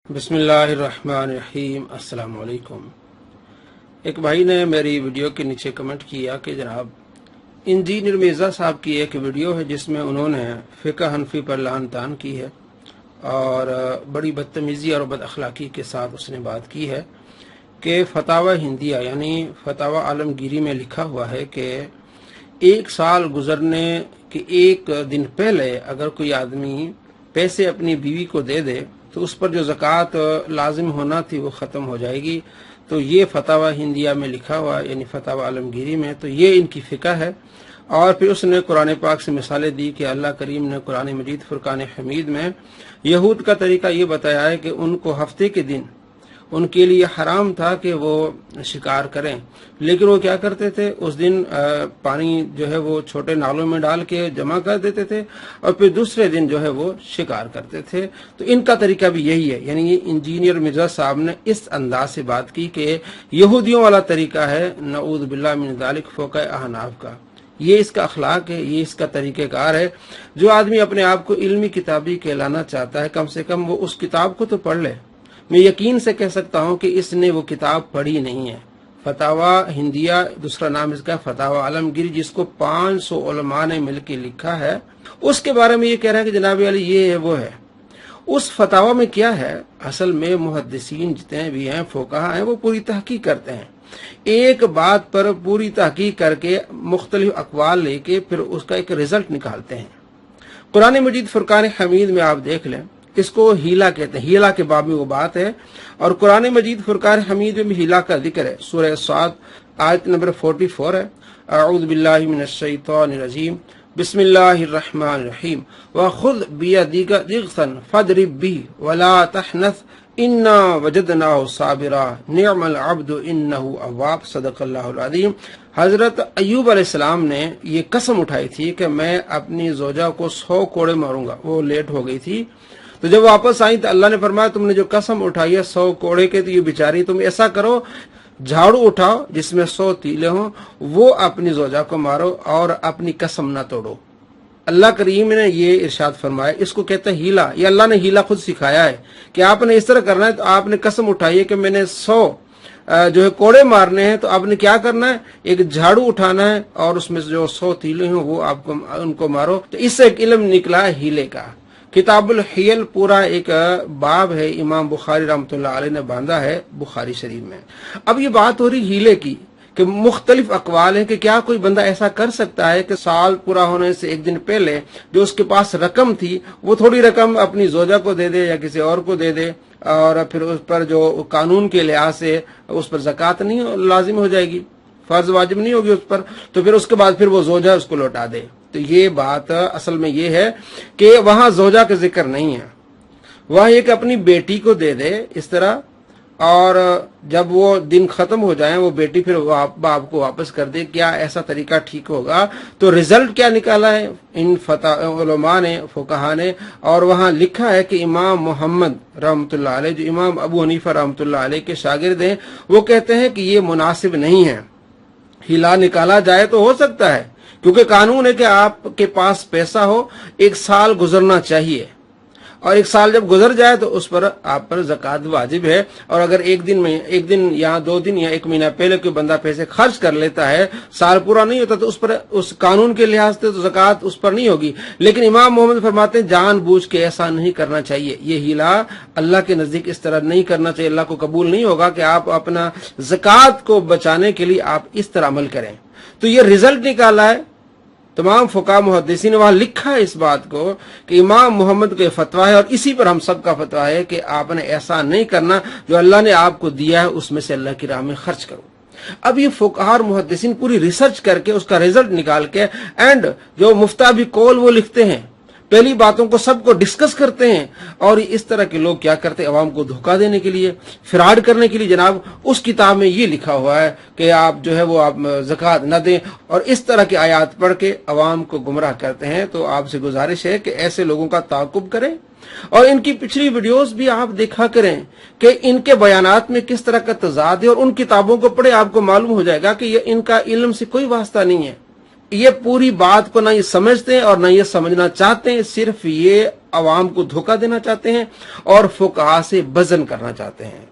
बिस्मिल्लाहिर्रहमानिर्रहीम। अस्सलाम वालेकुम। एक भाई ने मेरी वीडियो के नीचे कमेंट किया कि जनाब इंजीनियर मिर्ज़ा साहब की एक वीडियो है जिसमें उन्होंने फ़िक़्ह हनफी पर लान तान की है और बड़ी बदतमीज़ी और बद अखलाकी के साथ उसने बात की है कि फतावा हिंदिया यानी फतावा आलमगीरी में लिखा हुआ है कि एक साल गुजरने के एक दिन पहले अगर कोई आदमी पैसे अपनी बीवी को दे दे तो उस पर जो ज़कात लाजिम होना थी वो ख़त्म हो जाएगी। तो ये फतावा हिंदिया में लिखा हुआ यानी फतावा आलमगीरी में, तो ये इनकी फ़िक़्ह है। और फिर उसने कुरान पाक से मिसालें दी कि अल्लाह करीम ने कुरान मजीद फुरकान हमीद में यहूद का तरीका ये बताया है कि उनको हफ्ते के दिन उनके लिए हराम था कि वो शिकार करें, लेकिन वो क्या करते थे, उस दिन पानी जो है वो छोटे नालों में डाल के जमा कर देते थे और फिर दूसरे दिन जो है वो शिकार करते थे। तो इनका तरीका भी यही है। यानी ये इंजीनियर मिर्ज़ा साहब ने इस अंदाज से बात की कि यहूदियों वाला तरीका है नऊज़ बिल्लाह मिन ज़ालिक फ़ौक़ अहनाफ़ का। ये इसका अखलाक है, ये इसका तरीक़ेकार है। जो आदमी अपने आप को इल्मी किताबी कहलाना चाहता है कम से कम वो उस किताब को तो पढ़ ले। मैं यकीन से कह सकता हूं कि इसने वो किताब पढ़ी नहीं है। फतावा हिंदिया, दूसरा नाम इसका फतावा आलमगीर, जिसको 500 उलमा ने मिलकर लिखा है, उसके बारे में ये कह रहा है कि जनाब वाली ये है वो है। उस फतावा में क्या है, असल में मुहद्दिसीन जितने भी हैं, फ़ुक़हा हैं, वो पूरी तहकीक करते हैं। एक बात पर पूरी तहकीक करके मुख्तलिफ अक़वाल लेके फिर उसका एक रिजल्ट निकालते हैं। कुरान मजीद फुरकान हमीद में आप देख लें, इसको हीला कहते हैं, हीला के बाब में वो बात है। और कुरान मजीद फुरकान हमीद में भी हीला का जिक्र है। सूरह साद आयत नंबर 44 है, अऊज़ु बिल्लाहि मिनश शैतानिर रजीम, बिस्मिल्लाहिर्रहमानिर्रहीम, व खुद बियदिका दिग़सन फदरिब बिही वला तहनस इन्ना वजदनाहु साबिरा निअमल अब्दु इन्नहु अव्वाब। सदक़ल्लाहुल अज़ीम। हजरत अय्यूब अलैहिस्सलाम ने ये कसम उठाई थी कि मैं अपनी ज़ौजा को 100 कोड़े मारूंगा। वो लेट हो गई थी, तो जब वापस आई तो अल्लाह ने फरमाया तुमने जो कसम उठाई है 100 कोड़े के, तो ये बेचारी, तुम ऐसा करो झाड़ू उठाओ जिसमें 100 तीले हों, वो अपनी ज़ौजा को मारो और अपनी कसम ना तोड़ो। अल्लाह करीम ने ये इरशाद फरमाया। इसको कहते हैं हीला। ये अल्लाह ने हीला खुद सिखाया है कि आपने इस तरह करना है। तो आपने कसम उठाई है कि मैंने 100 जो है कोड़े मारने हैं, तो आपने क्या करना है, एक झाड़ू उठाना है और उसमें जो 100 तीले हों वो आपको उनको मारो। तो इससे एक इल्म निकला है हीले का। किताबुल हियल पूरा एक बाब है, इमाम बुखारी रहमतुल्लाह अलैह ने बांधा है बुखारी शरीफ में। अब ये बात हो रही हीले की कि मुख्तलिफ अक़वाल है कि क्या कोई बंदा ऐसा कर सकता है कि साल पूरा होने से एक दिन पहले जो उसके पास रकम थी वो थोड़ी रकम अपनी ज़ौजा को दे दे या किसी और को दे दे और फिर उस पर जो कानून के लिहाज से उस पर ज़कात नहीं लाजिम हो जाएगी, फर्ज वाजिब नहीं होगी उस पर, तो फिर उसके बाद फिर वो ज़ौजा उसको लौटा दे। तो ये बात असल में ये है कि वहां ज़ौजा का जिक्र नहीं है, वह एक अपनी बेटी को दे दे इस तरह, और जब वो दिन खत्म हो जाए वो बेटी फिर बाप को वापस कर दे। क्या ऐसा तरीका ठीक होगा? तो रिजल्ट क्या निकाला है इन उलमा ने, फ़ुक़हा ने, और वहां लिखा है कि इमाम मोहम्मद रहमतुल्लाह अलैह, जो इमाम अबू हनीफा रहमतुल्लाह अलैह के शागिर्द हैं, वो कहते हैं कि ये मुनासिब नहीं है। हिला निकाला जाए तो हो सकता है, क्योंकि कानून है कि आपके पास पैसा हो, एक साल गुजरना चाहिए, और एक साल जब गुजर जाए तो उस पर आप पर ज़कात वाजिब है। और अगर एक दिन या 2 दिन या 1 महीना पहले कोई बंदा पैसे खर्च कर लेता है, साल पूरा नहीं होता, तो उस पर उस कानून के लिहाज से तो ज़कात उस पर नहीं होगी। लेकिन इमाम मोहम्मद फरमाते हैं जानबूझ के ऐसा नहीं करना चाहिए। ये हीला अल्लाह के नजदीक इस तरह नहीं करना चाहिए। अल्लाह को कबूल नहीं होगा कि आप अपना ज़कात को बचाने के लिए आप इस तरह अमल करें। तो ये रिजल्ट निकाला है तमाम फ़ुक़हा मुहद्दिसीन ने, वहां लिखा है इस बात को कि इमाम मोहम्मद का फतवा है और इसी पर हम सब का फतवा है कि आपने ऐसा नहीं करना, जो अल्लाह ने आपको दिया है उसमें से अल्लाह की राह में खर्च करो। अब ये फ़ुक़हा और मुहद्दिसीन पूरी रिसर्च करके उसका रिजल्ट निकाल के एंड जो मुफ्ता भी कौल वो लिखते हैं, पहली बातों को सबको डिस्कस करते हैं। और इस तरह के लोग क्या करते हैं, अवाम को धोखा देने के लिए, फ्रॉड करने के लिए, जनाब उस किताब में ये लिखा हुआ है कि आप जो है वो आप ज़कात न दें, और इस तरह की आयत पढ़ के अवाम को गुमराह करते हैं। तो आपसे गुजारिश है कि ऐसे लोगों का ताक़ुब करें और इनकी पिछली वीडियोस भी आप देखा करें कि इनके बयानात में किस तरह का तज़ाद है, और उन किताबों को पढ़े, आपको मालूम हो जाएगा कि ये इनका इल्म से कोई वास्ता नहीं है। یہ پوری بات کو نہ یہ سمجھتے ہیں اور نہ یہ سمجھنا چاہتے ہیں، صرف یہ عوام کو دھوکہ دینا چاہتے ہیں اور فقہا سے وزن کرنا چاہتے ہیں۔